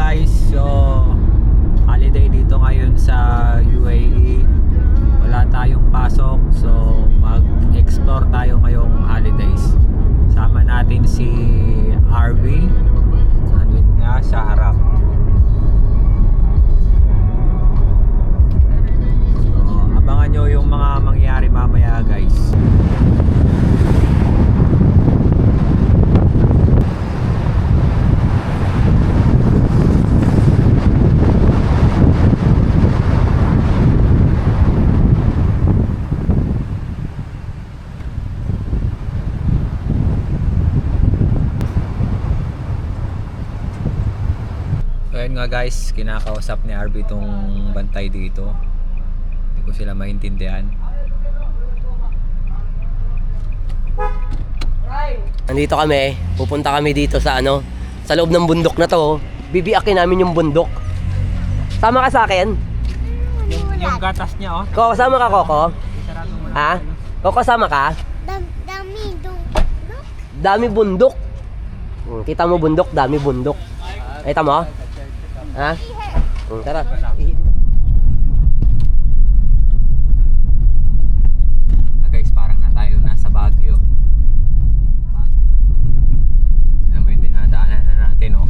guys, so holiday dito ngayon sa UAE. Wala tayong pasok, so mag-explore tayo ngayong holidays. Sama natin si RV. Nandun nga sa harap. So abangan nyo yung mga mangyayari mamaya guys. So ayun nga guys, kinakausap ni RB itong bantay dito. Hindi ko sila maintindihan. Nandito kami, pupunta kami dito sa sa loob ng bundok na to. Bibiyakin namin yung bundok. Sama ka sa akin? Yung gatas niya oh. Koko, sama ka, Koko? Ha? Koko, sama ka? Dami bundok. Kita mo bundok, dami bundok. Kita mo? Ha? Tara. Guys, parang na tayo nasa Baguio. Alam mo yung dinadaanan na natin oh.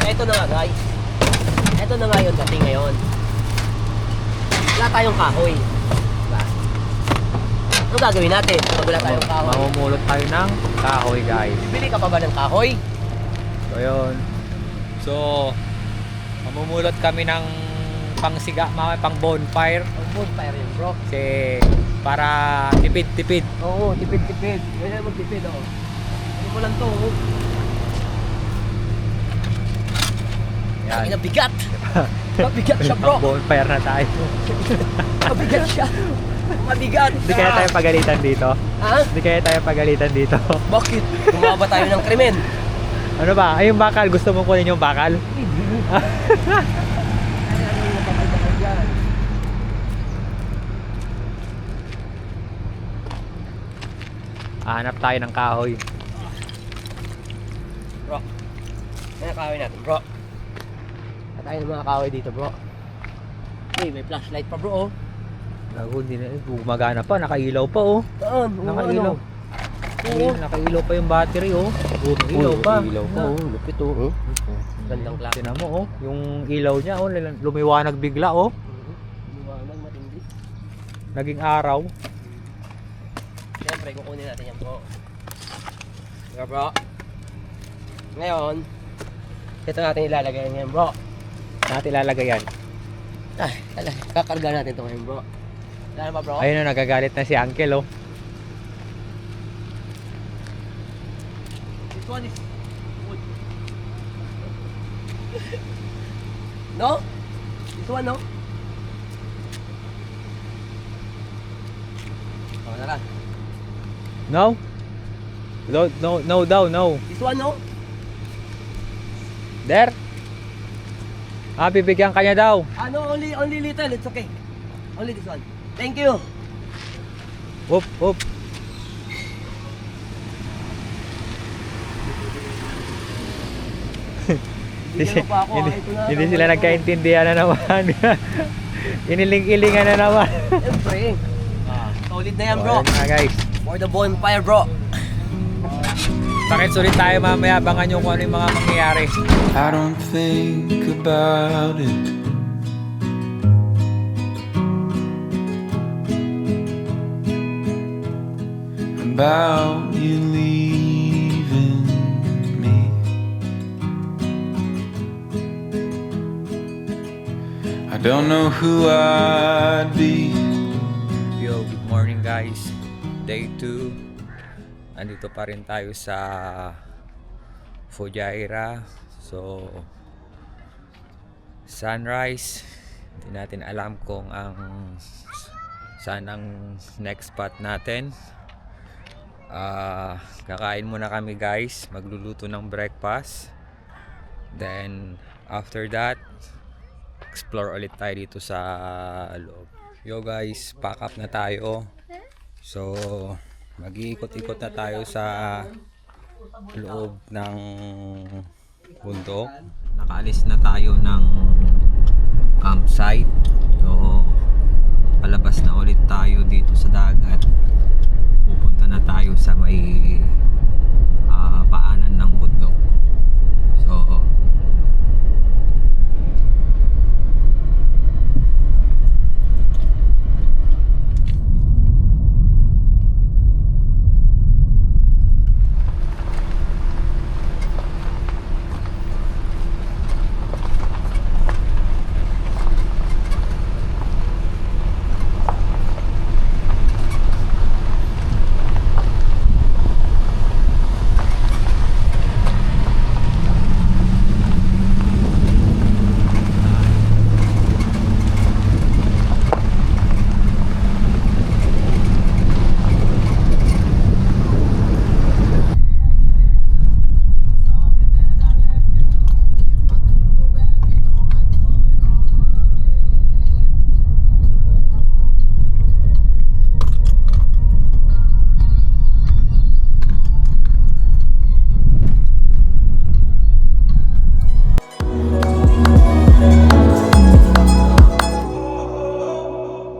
Ito na nga guys. Ito na nga yung dating ngayon. Wala tayong kahoy. Diba? Ano gagawin natin pag wala tayong kahoy? Mamumulot tayo ng kahoy guys. Bibili ka pa ba ng kahoy? So yun. So mamumulot kami ng pangsiga, pang bonfire. Ang bonfire yun bro. Kasi para tipid-tipid. Oo, tipid-tipid. Ganyan magtipid oh. Ano mo lang to oh. Yan. Ang bigat. Mabigat siya bro. Pang bonfire na tayo. Mabigat siya. Mabigat. Hindi kaya tayo pagalitan dito. Ha? Hindi kaya tayo pagalitan dito. Bakit? Gumawa ba tayo ng krimen? Ano ba? Ay yung bakal. Gusto mong kunin yung bakal? Hanap tayo ng kahoy. Bro. Ano kahoy natin bro? Tayo ng mga kahoy dito bro. Hey, may flashlight pa bro oh. Gago, hindi na. Gumagana pa. Nakailaw pa oh. Saan? Nakailaw. Oo. Nakailaw pa yung battery oh. Ilaw pa. Ilaw pa oh. Lupit oh. Gandang klase. Tinan mo oh. Yung ilaw niya oh. Lumiwanag bigla oh. Lumiwanag matindi. Naging araw. Siyempre kukunin natin yan bro. Diba bro? Ngayon, ito natin ilalagay ngayon bro. Natin ilalagay yan. Ay, kakarga natin ito ngayon bro. Ano ba bro? Ayun oh. Nagagalit na si Uncle oh. This one is wood. No? This one no? Oh, tara. No? No daw, no. This one no? There? Bibigyan ka niya daw. No, only little, it's okay. Only this one. Thank you. Whoop, whoop. Hindi sila nagkaintindihan na naman. Iniling-ilingan na naman. Siyempre. Solid na yan bro. Ayun nga guys. For the bonfire bro. Bakit sulit tayo mamaya, abangan nyo kung ano yung mga mangyayari. I don't think about it. About you leaving me. don't know who I'd be. Yo, good morning guys. Day 2. Andito pa rin tayo sa Fujairah. So, sunrise. Hindi natin alam kung saan ang next spot natin. Kakain muna kami guys. Magluluto ng breakfast. Then, after that, explore ulit tayo dito sa loob. Yo guys, pack up na tayo. So, mag-iikot-ikot na tayo sa loob ng bundok. Nakaalis na tayo ng campsite. So, palabas na ulit tayo dito sa dagat. Pupunta na tayo sa may